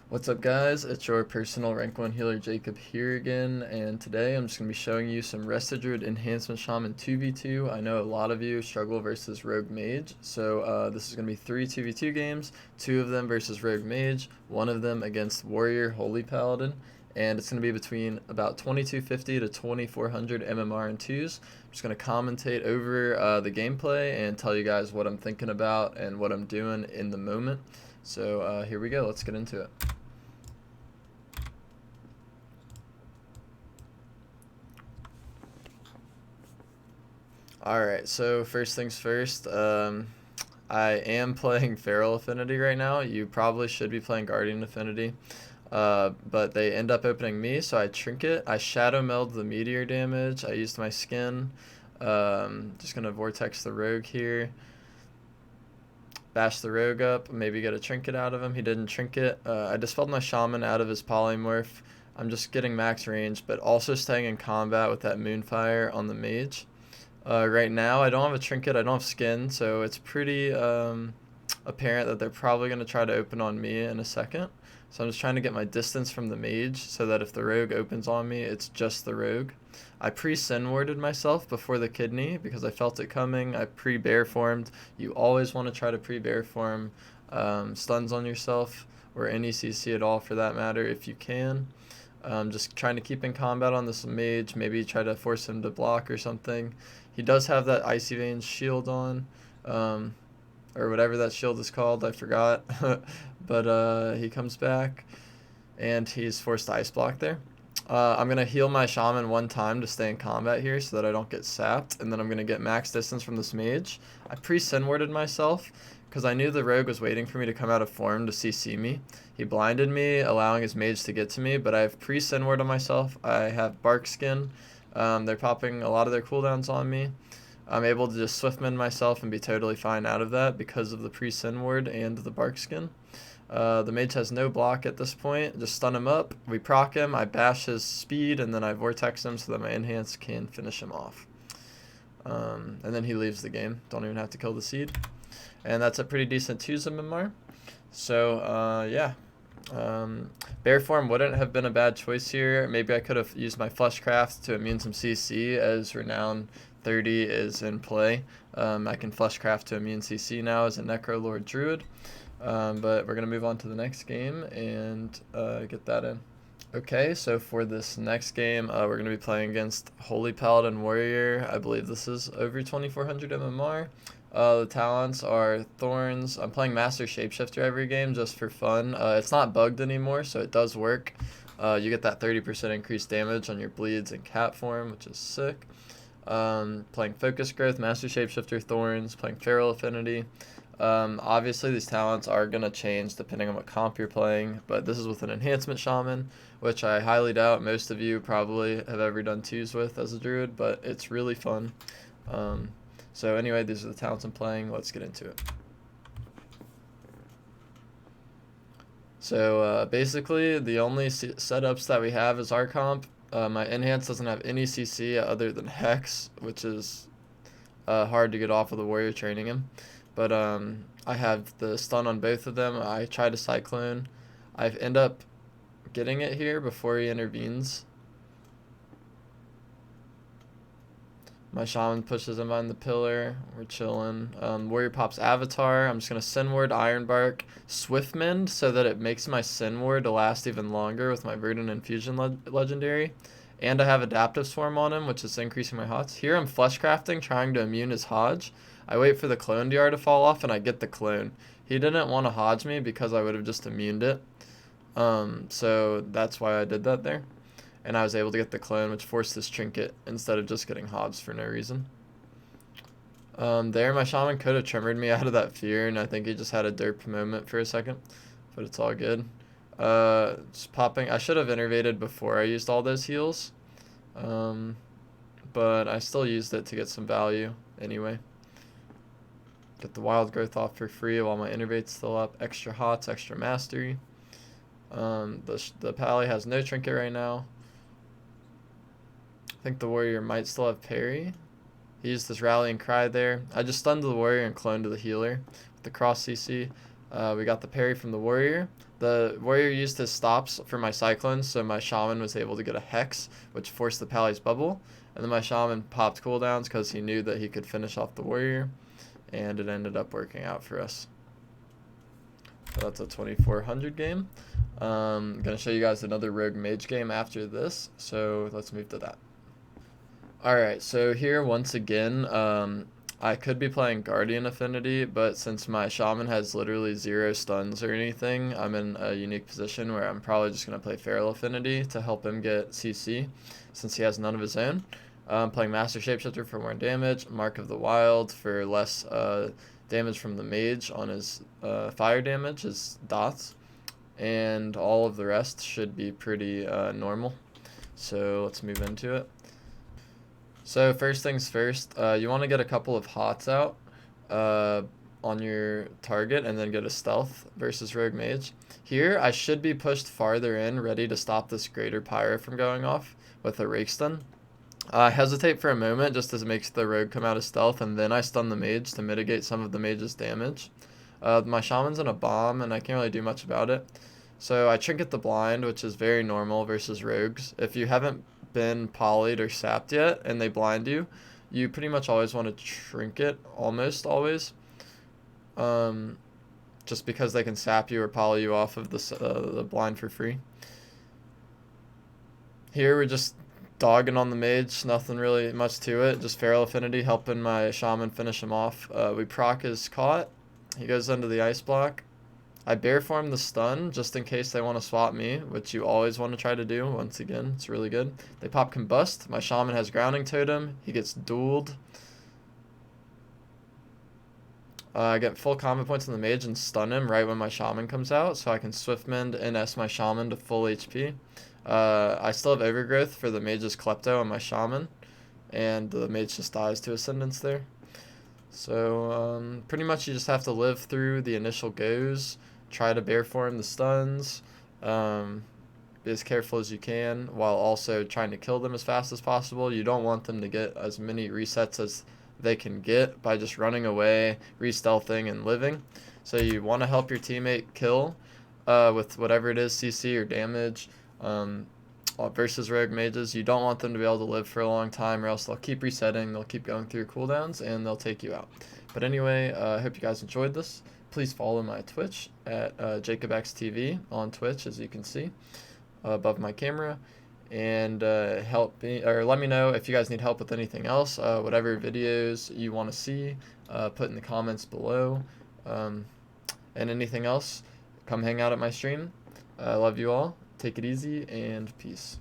What's up guys, it's your personal rank 1 healer Jacob here again, and today I'm just going to be showing you some Resto Druid Enhancement Shaman 2v2. I know a lot of you struggle versus Rogue Mage, so this is going to be 3 2v2 games, 2 of them versus Rogue Mage, 1 of them against Warrior Holy Paladin, and it's going to be between about 2250 to 2400 MMR and 2s. I'm just going to commentate over the gameplay and tell you guys what I'm thinking about and what I'm doing in the moment. So here we go, let's get into it. Alright, so first things first, I am playing Feral Affinity right now. You probably should be playing Guardian Affinity, but they end up opening me, so I Trinket. I Shadow Meld the Meteor damage. I used my skin. Just going to Vortex the Rogue here. Bash the Rogue up, maybe get a Trinket out of him. He didn't Trinket. I dispelled my Shaman out of his Polymorph. I'm just getting max range, but also staying in combat with that Moonfire on the Mage. Right now, I don't have a Trinket, I don't have skin, so it's pretty apparent that they're probably going to try to open on me in a second. So I'm just trying to get my distance from the Mage so that if the Rogue opens on me, it's just the Rogue. I pre-Sin Warded myself before the Kidney because I felt it coming. I pre-Bear Formed. You always want to try to pre-Bear Form stuns on yourself, or any CC at all for that matter if you can. Just trying to keep in combat on this Mage, maybe try to force him to block or something. He does have that Icy Veins shield on, or whatever that shield is called, I forgot. But he comes back, and he's forced to Ice Block there. I'm going to heal my Shaman one time to stay in combat here so that I don't get sapped, and then I'm going to get max distance from this Mage. I pre-Sin Warded myself because I knew the Rogue was waiting for me to come out of form to CC me. He blinded me, allowing his Mage to get to me, but I have pre-Sin Ward on myself. I have Bark Skin. They're popping a lot of their cooldowns on me. I'm able to just Swiftmend myself and be totally fine out of that because of the pre-Sin Ward and the Bark Skin. The Mage has no block at this point. Just stun him up. We proc him. I bash his speed, and then I Vortex him so that my Enhance can finish him off. And then he leaves the game. Don't even have to kill the seed. And that's a pretty decent 2's MMR. So, yeah. Bear Form wouldn't have been a bad choice here. Maybe I could have used my FLESHCRAFT to immune some CC as Renown 30 is in play. I can FLESHCRAFT to immune CC now as a Necrolord Druid. But we're going to move on to the next game and get that in. Okay, so for this next game, we're going to be playing against Holy Paladin Warrior. I believe this is over 2400 MMR. The talents are Thorns. I'm playing Master Shapeshifter every game just for fun. It's not bugged anymore, so it does work. You get that 30% increased damage on your bleeds and cat form, which is sick. Playing Focus Growth, Master Shapeshifter, Thorns, playing Feral Affinity. Obviously these talents are going to change depending on what comp you're playing, but this is with an Enhancement Shaman, which I highly doubt most of you probably have ever done 2s with as a Druid, but it's really fun. So anyway, these are the talents I'm playing. Let's get into it. So basically the only setups that we have is our comp. My Enhance doesn't have any CC other than Hex, which is hard to get off of the Warrior training him. But I have the stun on both of them. I try to Cyclone. I end up getting it here before he intervenes. My Shaman pushes him behind the pillar. We're chilling. Warrior pops Avatar. I'm just going to Sin Ward, Ironbark, Swiftmend so that it makes my Sin Ward to last even longer with my Verdant Infusion legendary. And I have Adaptive Swarm on him, which is increasing my HOTS. Here I'm FLESHCRAFTing, trying to immune his Hodge. I wait for the Clone DR to fall off, and I get the Clone. He didn't want to Hodge me because I would have just immuned it. So that's why I did that there. And I was able to get the Clone, which forced this Trinket instead of just getting Hobbs for no reason. There, my Shaman could have tremored me out of that fear, and I think he just had a derp moment for a second. But it's all good. Just popping. I should have innervated before I used all those heals. But I still used it to get some value anyway. Get the Wild Growth off for free while my Innervate's still up. Extra Hots, extra Mastery. The Pally has no Trinket right now. I think the Warrior might still have parry. He used this Rallying Cry there. I just stunned the Warrior and cloned to the healer with the cross CC. We got the parry from the Warrior. The warrior used his stops for my cyclones, so my shaman was able to get a hex, which forced the Pally's bubble. And then my shaman popped cooldowns because he knew that he could finish off the warrior, and it ended up working out for us. So that's a 2400 game. I'm going to show you guys another Rogue Mage game after this, so let's move to that. Alright, so here once again, I could be playing Guardian Affinity, but since my shaman has literally 0 stuns or anything, I'm in a unique position where I'm probably just going to play Feral Affinity to help him get CC, since he has none of his own. I'm playing Master Shapeshifter for more damage, Mark of the Wild for less damage from the mage on his fire damage, his dots, and all of the rest should be pretty normal. So let's move into it. So first things first, you want to get a couple of hots out on your target and then get a stealth versus Rogue Mage. Here, I should be pushed farther in, ready to stop this Greater Pyro from going off with a Rake Stun. I hesitate for a moment just as it makes the rogue come out of stealth, and then I stun the mage to mitigate some of the mage's damage. My shaman's in a bomb, and I can't really do much about it. So I trinket the blind, which is very normal versus rogues. If you haven't been polyed or sapped yet, and they blind you, you pretty much always want to trinket, almost always. Just because they can sap you or poly you off of the blind for free. Here we're just dogging on the mage, nothing really much to it, just Feral Affinity helping my shaman finish him off. We proc his caught, he goes into the ice block. I bear form the stun just in case they want to swap me, which you always want to try to do. Once again, it's really good. They pop Combust, my shaman has Grounding Totem, he gets dueled. I get full combo points on the mage and stun him right when my shaman comes out, so I can Swiftmend and S my shaman to full HP. I still have Overgrowth for the mage's Klepto and my shaman, and the mage just dies to Ascendance there. So pretty much you just have to live through the initial goes, try to bear form the stuns, be as careful as you can, while also trying to kill them as fast as possible. You don't want them to get as many resets as they can get by just running away, re-stealthing, and living. So you want to help your teammate kill with whatever it is, CC or damage. Versus rogue mages, you don't want them to be able to live for a long time, or else they'll keep resetting, they'll keep going through cooldowns, and they'll take you out. But anyway, I hope you guys enjoyed this. Please follow my Twitch at JacobXTV on Twitch, as you can see above my camera, and help me, or let me know if you guys need help with anything else. Whatever videos you want to see, put in the comments below, and anything else, come hang out at my stream. I love you all. Take it easy, and peace.